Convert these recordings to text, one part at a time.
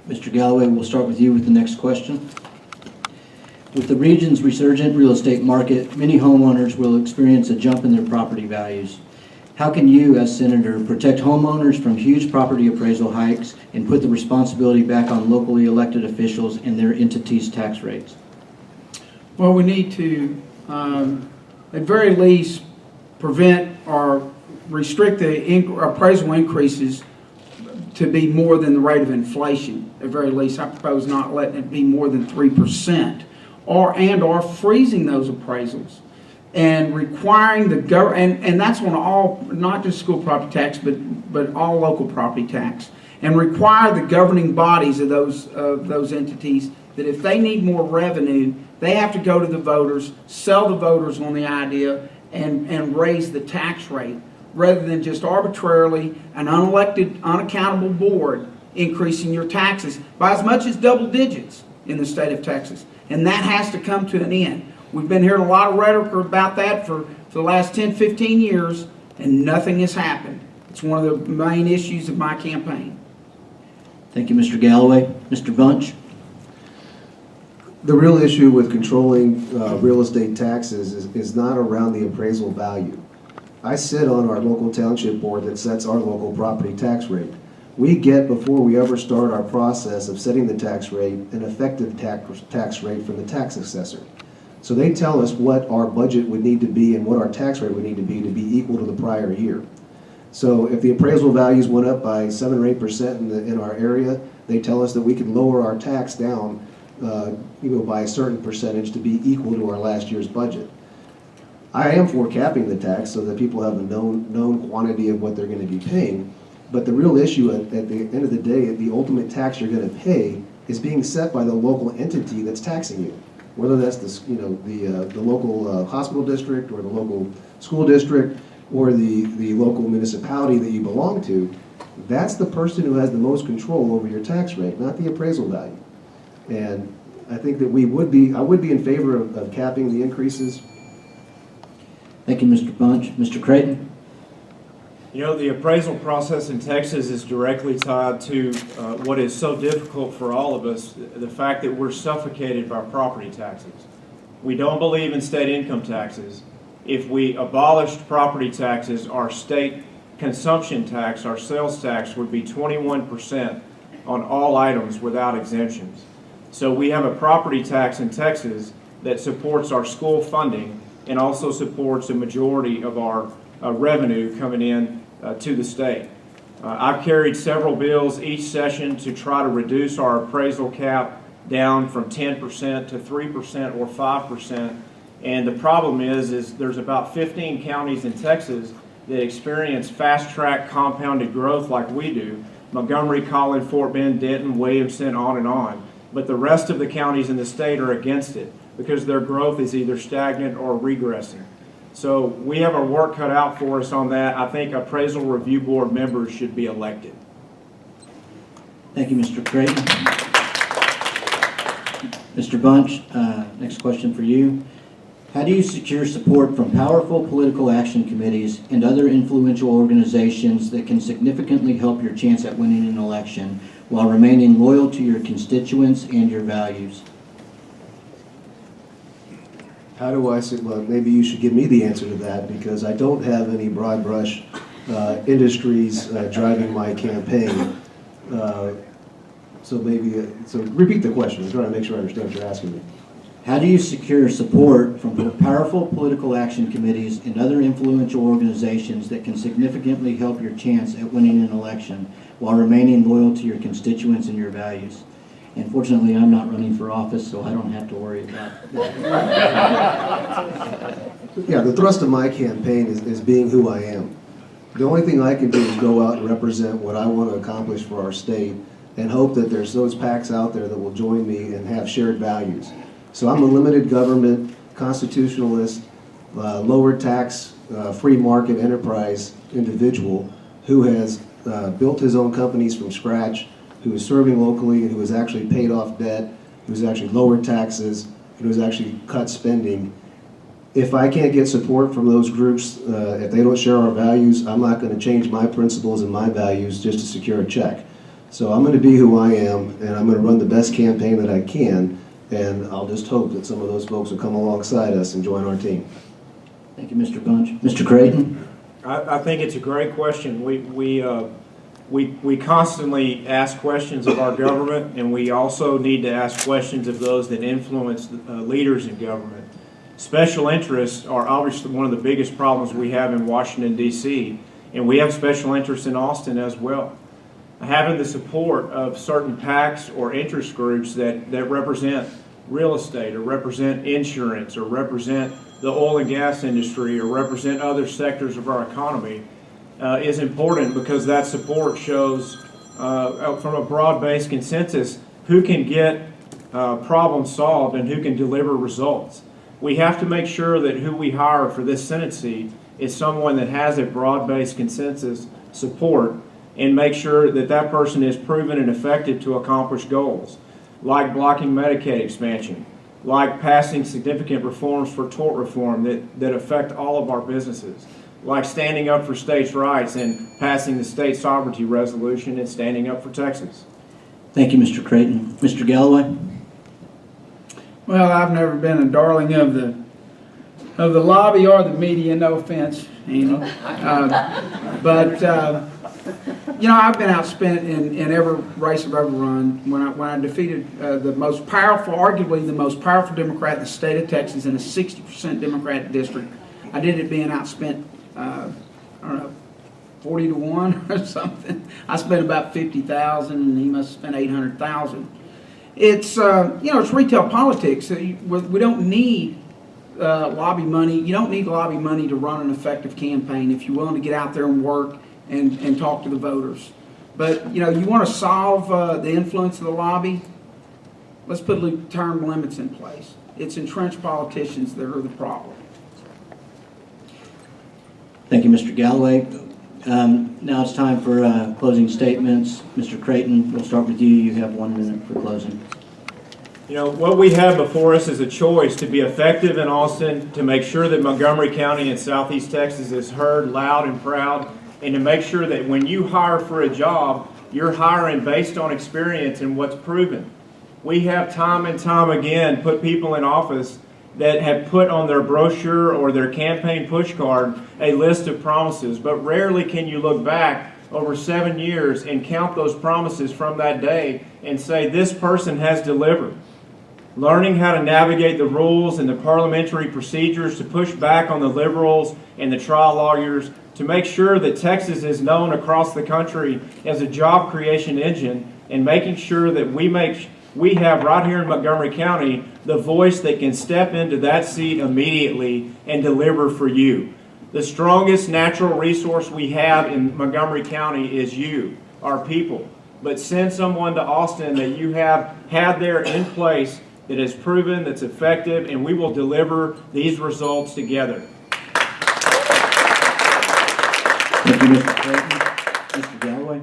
Mr. Galloway, we'll start with you with the next question. With the region's resurgent real estate market, many homeowners will experience a jump in their property values. How can you, as Senator, protect homeowners from huge property appraisal hikes and put the responsibility back on locally elected officials and their entities' tax rates? Well, we need to, at very least, prevent or restrict the appraisal increases to be more than the rate of inflation. At very least, I propose not letting it be more than 3%, or freezing those appraisals and requiring the government, and that's on all, not just school property tax, but all local property tax, and require the governing bodies of those entities that if they need more revenue, they have to go to the voters, sell the voters on the idea, and raise the tax rate, rather than just arbitrarily an unelected, unaccountable board increasing your taxes by as much as double digits in the state of Texas. And that has to come to an end. We've been hearing a lot of rhetoric about that for the last 10, 15 years, and nothing has happened. It's one of the main issues of my campaign. Thank you, Mr. Galloway. Mr. Bunch? The real issue with controlling real estate taxes is not around the appraisal value. I sit on our local township board that sets our local property tax rate. We get, before we ever start our process of setting the tax rate, an effective tax rate from the tax assessor. So they tell us what our budget would need to be and what our tax rate would need to be equal to the prior year. So if the appraisal values went up by 7 or 8% in our area, they tell us that we can lower our tax down by a certain percentage to be equal to our last year's budget. I am for capping the tax so that people have a known quantity of what they're going to be paying. But the real issue at the end of the day, the ultimate tax you're going to pay is being set by the local entity that's taxing you. Whether that's the local hospital district or the local school district or the local municipality that you belong to, that's the person who has the most control over your tax rate, not the appraisal value. And I think that I would be in favor of capping the increases. Thank you, Mr. Bunch. Mr. Creighton? You know, the appraisal process in Texas is directly tied to what is so difficult for all of us, the fact that we're suffocated by property taxes. We don't believe in state income taxes. If we abolished property taxes, our state consumption tax, our sales tax, would be 21% on all items without exemptions. So we have a property tax in Texas that supports our school funding and also supports a majority of our revenue coming in to the state. I've carried several bills each session to try to reduce our appraisal cap down from 10% to 3% or 5%. And the problem is there's about 15 counties in Texas that experience fast-track compounded growth like we do. Montgomery, Collin, Fort Bend, Denton, Williamson, on and on. But the rest of the counties in the state are against it because their growth is either stagnant or regressing. So we have our work cut out for us on that. I think appraisal review board members should be elected. Thank you, Mr. Creighton. Mr. Bunch, next question for you. How do you secure support from powerful political action committees and other influential organizations that can significantly help your chance at winning an election while remaining loyal to your constituents and your values? How do I say, well, maybe you should give me the answer to that because I don't have any broad brush industries driving my campaign. So repeat the question. I'm trying to make sure I understand what you're asking me. How do you secure support from powerful political action committees and other influential organizations that can significantly help your chance at winning an election while remaining loyal to your constituents and your values? And fortunately, I'm not running for office, so I don't have to worry about that. Yeah, the thrust of my campaign is being who I am. The only thing I can do is go out and represent what I want to accomplish for our state and hope that there's those PACs out there that will join me and have shared values. So I'm a limited government, constitutionalist, lower tax, free market enterprise individual who has built his own companies from scratch, who is serving locally and who has actually paid off debt, who has actually lowered taxes, and who has actually cut spending. If I can't get support from those groups, if they don't share our values, I'm not going to change my principles and my values just to secure a check. So I'm going to be who I am, and I'm going to run the best campaign that I can, and I'll just hope that some of those folks will come alongside us and join our team. Thank you, Mr. Bunch. Mr. Creighton? I think it's a great question. We constantly ask questions of our government, and we also need to ask questions of those that influence leaders in government. Special interests are obviously one of the biggest problems we have in Washington, D.C., and we have special interests in Austin as well. Having the support of certain PACs or interest groups that represent real estate or represent insurance or represent the oil and gas industry or represent other sectors of our economy is important, because that support shows from a broad-based consensus who can get problems solved and who can deliver results. We have to make sure that who we hire for this Senate seat is someone that has a broad-based consensus support, and make sure that that person is proven and effective to accomplish goals, like blocking Medicaid expansion, like passing significant reforms for tort reform that affect all of our businesses, like standing up for states' rights and passing the state sovereignty resolution and standing up for Texas. Thank you, Mr. Creighton. Mr. Galloway? Well, I've never been a darling of the lobby or the media, no offense, I've been outspent in every race I've ever run. When I defeated the most powerful, arguably the most powerful Democrat in the state of Texas in a 60% Democratic district, I did it being outspent, 40 to 1 or something. I spent about 50,000, and he must have spent 800,000. It's it's retail politics. We don't need lobby money. You don't need lobby money to run an effective campaign if you're willing to get out there and work and talk to the voters. But you want to solve the influence of the lobby. Let's put term limits in place. It's entrenched politicians that are the problem. Thank you, Mr. Galloway. Now it's time for closing statements. Mr. Creighton, we'll start with you. You have 1 minute for closing. What we have before us is a choice to be effective in Austin, to make sure that Montgomery County and Southeast Texas is heard loud and proud, and to make sure that when you hire for a job, you're hiring based on experience and what's proven. We have time and time again put people in office that have put on their brochure or their campaign push card a list of promises, but rarely can you look back over 7 years and count those promises from that day and say this person has delivered. Learning how to navigate the rules and the parliamentary procedures to push back on the liberals and the trial lawyers, to make sure that Texas is known across the country as a job creation engine, and making sure that we have right here in Montgomery County the voice that can step into that seat immediately and deliver for you. The strongest natural resource we have in Montgomery County is you, our people. But send someone to Austin that you have had there in place that is proven, that's effective, and we will deliver these results together. Thank you, Mr. Creighton. Mr. Galloway?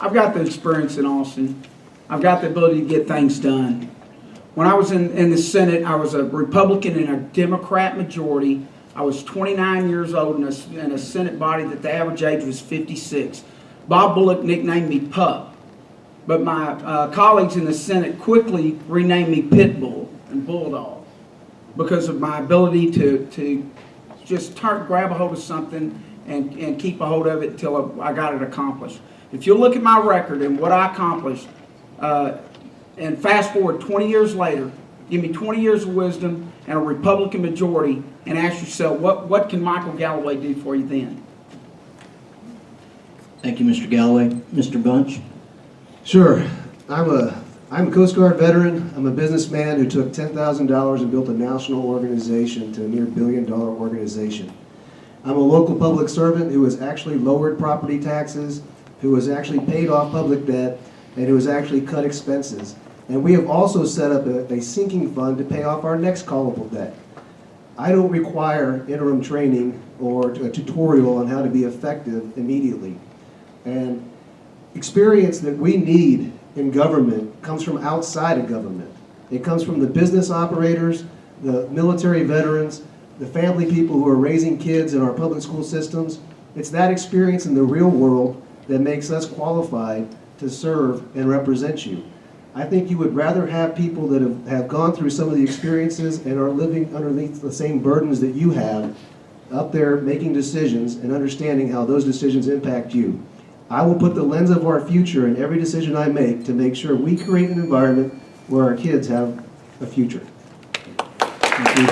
I've got the experience in Austin. I've got the ability to get things done. When I was in the Senate, I was a Republican in a Democrat majority. I was 29 years old in a Senate body that the average age was 56. Bob Bullock nicknamed me Pup, but my colleagues in the Senate quickly renamed me Pitbull and Bulldog because of my ability to just grab a hold of something and keep a hold of it until I got it accomplished. If you look at my record and what I accomplished, and fast forward 20 years later, give me 20 years of wisdom and a Republican majority, and ask yourself, what can Michael Galloway do for you then? Thank you, Mr. Galloway. Mr. Bunch? Sure. I'm a Coast Guard veteran. I'm a businessman who took $10,000 and built a national organization to a near billion-dollar organization. I'm a local public servant who has actually lowered property taxes, who has actually paid off public debt, and who has actually cut expenses. And we have also set up a sinking fund to pay off our next callable debt. I don't require interim training or a tutorial on how to be effective immediately. And experience that we need in government comes from outside of government. It comes from the business operators, the military veterans, the family people who are raising kids in our public school systems. It's that experience in the real world that makes us qualified to serve and represent you. I think you would rather have people that have gone through some of the experiences and are living underneath the same burdens that you have up there making decisions and understanding how those decisions impact you. I will put the lens of our future in every decision I make to make sure we create an environment where our kids have a future. Thank you.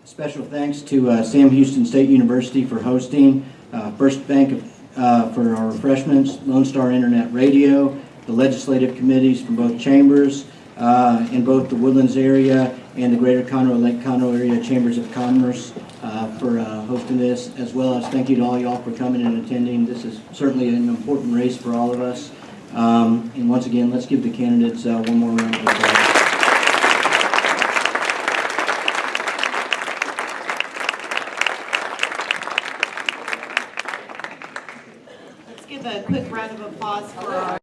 Special thanks to Sam Houston State University for hosting, First Bank for our refreshments, Lone Star Internet Radio, the legislative committees from both chambers in both the Woodlands area and the Greater Conroe Lake Conroe area Chambers of Commerce for hosting this, as well as thank you to all y'all for coming and attending. This is certainly an important race for all of us. And once again, let's give the candidates one more round of applause. Let's give a quick round of applause for our